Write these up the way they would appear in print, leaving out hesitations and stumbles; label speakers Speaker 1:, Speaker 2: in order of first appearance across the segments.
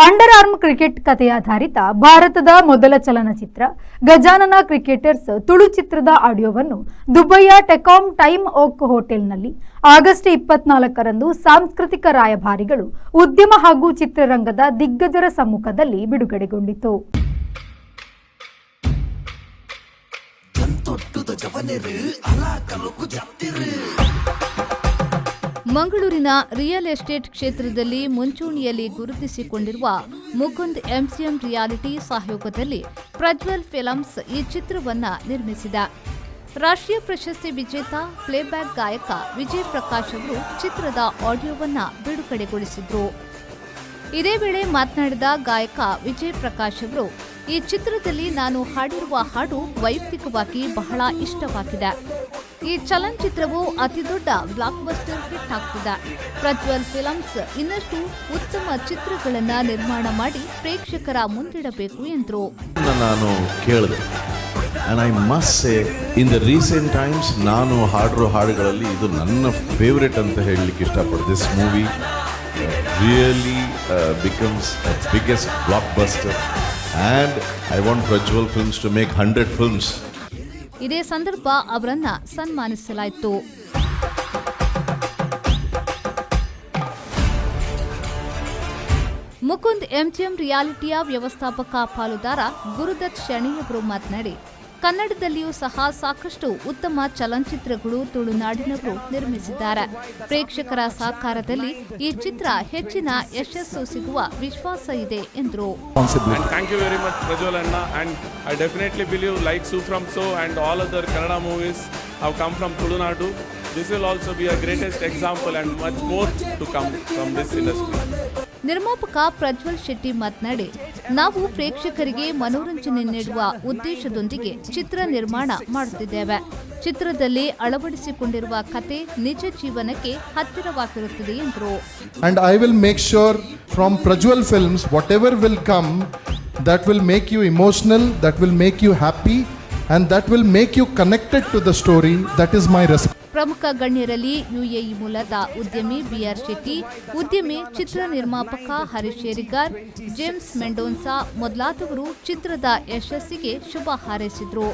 Speaker 1: Under arm cricket ಕಥೆಯಾಧಾರಿತ ಭಾರತದ ಮೊದಲ ಚಲನಚಿತ್ರ ಗಜಾನನ ಕ್ರಿಕೆಟರ್ಸ್ ತುಳು ಚಿತ್ರದ ಆಡಿಯೋವನ್ನು ದುಬೈಯ ಟೆಕಾಮ್ ಟೈಮ್ ಓಕ್ ಹೋಟೆಲ್ನಲ್ಲಿ ಆಗಸ್ಟ್ 24ರಂದು ಸಾಂಸ್ಕೃತಿಕ ರಾಯಭಾರಿಗಳು ಉದ್ಯಮ ಹಾಗೂ ಚಿತ್ರರಂಗದ ದಿಗ್ಗಜರ ಸಮ್ಮುಖದಲ್ಲಿ ಬಿಡುಗಡೆಗೊಂಡಿತು. ಮಂಗಳೂರಿನ ರಿಯಲ್ ಎಸ್ಟೇಟ್ ಕ್ಷೇತ್ರದಲ್ಲಿ ಮುಂಚೂಣಿಯಲ್ಲಿ ಗುರುತಿಸಿಕೊಂಡಿರುವ ಮುಕುಂದ್ ಎಂಸಿಎಂ ರಿಯಾಲಿಟಿ ಸಹಯೋಗದಲ್ಲಿ ಪ್ರಜ್ವಲ್ ಫಿಲಮ್ಸ್ ಈ ಚಿತ್ರವನ್ನು ನಿರ್ಮಿಸಿದ. ರಾಷ್ಟ್ರೀಯ ಪ್ರಶಸ್ತಿ ವಿಜೇತ ಪ್ಲೇಬ್ಯಾಕ್ ಗಾಯಕ ವಿಜಯ್ ಪ್ರಕಾಶ್ ಅವರು ಚಿತ್ರದ ಆಡಿಯೋವನ್ನು ಬಿಡುಗಡೆಗೊಳಿಸಿದ್ರು. ಇದೇ ವೇಳೆ ಮಾತನಾಡಿದ ಗಾಯಕ ವಿಜಯ್ ಪ್ರಕಾಶ್ ಅವರು, ಈ ಚಿತ್ರದಲ್ಲಿ ನಾನು ಹಾಡಿರುವ ಹಾಡು ವೈಯಕ್ತಿಕವಾಗಿ ಬಹಳ ಇಷ್ಟವಾಗಿದೆ. ಈ ಚಲನಚಿತ್ರವು ಅತಿದೊಡ್ಡ ಬ್ಲಾಕ್ ಬಸ್ಟರ್ ಹಿಟ್ ಆಗ್ತಿದೆ. ಪ್ರಜ್ವಲ್ ಫಿಲಮ್ಸ್ ಇನ್ನಷ್ಟು ಉತ್ತಮ ಚಿತ್ರಗಳನ್ನು ನಿರ್ಮಾಣ ಮಾಡಿ ಪ್ರೇಕ್ಷಕರ ಮುಂದಿಡಬೇಕು ಎಂದರು.
Speaker 2: ನಾನು ಕೇಳಿದೆ and I must say in the recent times ನಾನು ಹಾಡಿರೋ ಹಾಡುಗಳಲ್ಲಿ ಇದು ನನ್ನ ಫೇವರೇಟ್ ಅಂತ ಹೇಳಲಿಕ್ಕೆ ಇಷ್ಟಪಡ್ತೀನಿ. This movie really becomes a biggest blockbuster and I want Prajwal Films to make 100 films.
Speaker 1: ಇದೇ ಸಂದರ್ಭ ಅವರನ್ನ ಸನ್ಮಾನಿಸಲಾಯಿತು. ಮುಕುಂದ್ ಎಂಜಿಎಂ ರಿಯಾಲಿಟಿಯ ವ್ಯವಸ್ಥಾಪಕ ಪಾಲುದಾರ ಗುರುದತ್ ಶೆಣಿಯವರು ಮಾತನಾಡಿ, ಕನ್ನಡದಲ್ಲಿಯೂ ಸಹ ಸಾಕಷ್ಟು ಉತ್ತಮ ಚಲನಚಿತ್ರಗಳು ತುಳುನಾಡಿನವರು ನಿರ್ಮಿಸಿದ್ದಾರೆ. ಪ್ರೇಕ್ಷಕರ ಸಹಕಾರದಲ್ಲಿ ಈ ಚಿತ್ರ ಹೆಚ್ಚಿನ ಯಶಸ್ಸು ಸಿಗುವ ವಿಶ್ವಾಸ ಇದೆ ಎಂದರು.
Speaker 3: Thank you very much Prajwal Anna, and I definitely believe like Sufram So and all other Kannada movies have come from Tulunadu. This will also be a greatest example and much more to come from this industry.
Speaker 1: ನಿರ್ಮಾಪಕ ಪ್ರಜ್ವಲ್ ಶೆಟ್ಟಿ ಮಾತನಾಡಿ, ನಾವು ಪ್ರೇಕ್ಷಕರಿಗೆ ಮನೋರಂಜನೆ ನೀಡುವ ಉದ್ದೇಶದೊಂದಿಗೆ ಚಿತ್ರ ನಿರ್ಮಾಣ ಮಾಡುತ್ತಿದ್ದೇವೆ. ಚಿತ್ರದಲ್ಲಿ ಅಳವಡಿಸಿಕೊಂಡಿರುವ ಕತೆ ನಿಜ ಜೀವನಕ್ಕೆ ಹತ್ತಿರವಾಗಿರುತ್ತದೆ ಎಂದರು.
Speaker 4: And I will make sure from Prajwal Films whatever will come that will make you emotional, that will make you happy and that will make you connected to the story. That is my responsibility.
Speaker 1: ಪ್ರಮುಖ ಗಣ್ಯರಲ್ಲಿ UAE ಮೂಲದ ಉದ್ಯಮಿ B R Shetty, ಉದ್ಯಮಿ ಚಿತ್ರ ನಿರ್ಮಾಪಕ Harish Sherigar, James Mendonsa ಮೊದಲಾದವರು ಚಿತ್ರದ ಯಶಸ್ಸಿಗೆ ಶುಭ ಹಾರೈಸಿದರು.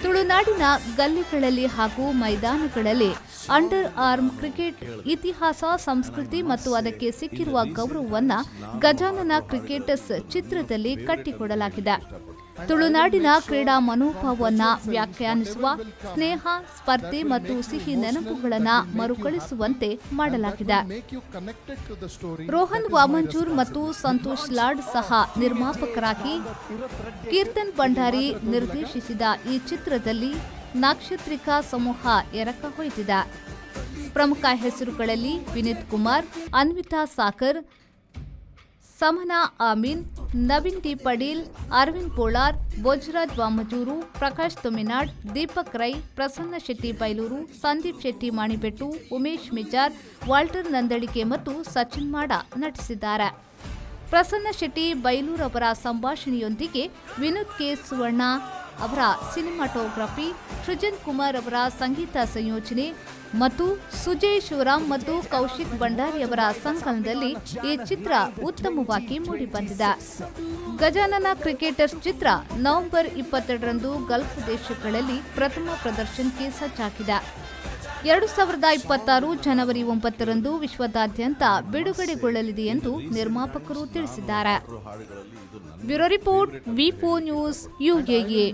Speaker 1: ತುಳುನಾಡಿನ ಗಲ್ಲಿಗಳಲ್ಲಿ ಹಾಗೂ ಮೈದಾನಗಳಲ್ಲಿ ಅಂಡರ್ ಆರ್ಮ್ ಕ್ರಿಕೆಟ್ ಇತಿಹಾಸ, ಸಂಸ್ಕೃತಿ ಮತ್ತು ಅದಕ್ಕೆ ಸಿಕ್ಕಿರುವ ಗೌರವವನ್ನು ಗಜಾನನ ಕ್ರಿಕೆಟರ್ಸ್ ಚಿತ್ರದಲ್ಲಿ ಕಟ್ಟಿಕೊಡಲಾಗಿದೆ. ತುಳುನಾಡಿನ ಕ್ರೀಡಾ ಮನೋಭಾವವನ್ನು ವ್ಯಾಖ್ಯಾನಿಸುವ ಸ್ನೇಹ, ಸ್ಪರ್ಧೆ ಮತ್ತು ಸಿಹಿ ನೆನಪುಗಳನ್ನು ಮರುಕಳಿಸುವಂತೆ ಮಾಡಲಾಗಿದೆ. ರೋಹನ್ ವಾಮಂಜೂರ್ ಮತ್ತು ಸಂತೋಷ್ ಲಾಡ್ ಸಹ ನಿರ್ಮಾಪಕರಾಗಿ, ಕೀರ್ತನ್ ಭಂಡಾರಿ ನಿರ್ದೇಶಿಸಿದ ಈ ಚಿತ್ರದಲ್ಲಿ ನಾಕ್ಷತ್ರಿಕ ಸಮೂಹ ಎರಕ ಹೊಯ್ದಿದೆ. ಪ್ರಮುಖ ಹೆಸರುಗಳಲ್ಲಿ ವಿನೀತ್ ಕುಮಾರ್, ಅನ್ವಿತಾ ಸಾಕರ್, ಸಮನಾ ಆಮೀನ್, ನವೀನ್ ಡಿ ಪಡೀಲ್, ಅರವಿಂದ್ ಬೋಳಾರ್, ಭೋಜರಾಜ್ ವಾಮಜೂರು, ಪ್ರಕಾಶ್ ತುಮಿನಾಡ್, ದೀಪಕ್ ರೈ, ಪ್ರಸನ್ನ ಶೆಟ್ಟಿ ಬೈಲೂರು, ಸಂದೀಪ್ ಶೆಟ್ಟಿ ಮಾಣಿಬೆಟ್ಟು, ಉಮೇಶ್ ಮಿಜಾರ್, ವಾಲ್ಟರ್ ನಂದಳಿಕೆ ಮತ್ತು ಸಚಿನ್ ಮಾಡ ನಟಿಸಿದ್ದಾರೆ. ಪ್ರಸನ್ನ ಶೆಟ್ಟಿ ಬೈಲೂರ್ ಅವರ ಸಂಭಾಷಣೆಯೊಂದಿಗೆ ವಿನೋದ್ ಕೆ ಸುವರ್ಣ ಅವರ ಸಿನಿಮಾಟೋಗ್ರಫಿ, ಸೃಜನ್ ಕುಮಾರ್ ಅವರ ಸಂಗೀತ ಸಂಯೋಜನೆ ಮತ್ತು ಸುಜಯ್ ಶಿವರಾಮ್ ಮತ್ತು ಕೌಶಿಕ್ ಭಂಡಾರಿ ಅವರ ಸಂಕಲನದಲ್ಲಿ ಈ ಚಿತ್ರ ಉತ್ತಮವಾಗಿ ಮೂಡಿಬಂದಿದೆ. ಗಜಾನನ ಕ್ರಿಕೆಟರ್ಸ್ ಚಿತ್ರ ನವೆಂಬರ್ 22ರಂದು ಗಲ್ಫ್ ದೇಶಗಳಲ್ಲಿ ಪ್ರಥಮ ಪ್ರದರ್ಶನಕ್ಕೆ ಸಜ್ಜಾಗಿದೆ. 2026 ಜನವರಿ 9ರಂದು ವಿಶ್ವದಾದ್ಯಂತ ಬಿಡುಗಡೆಗೊಳ್ಳಲಿದೆ ಎಂದು ನಿರ್ಮಾಪಕರು ತಿಳಿಸಿದ್ದಾರೆ. ಬ್ಯೂರೋ ರಿಪೋರ್ಟ್, ವಿ4 ನ್ಯೂಸ್, ಯುಎಇ.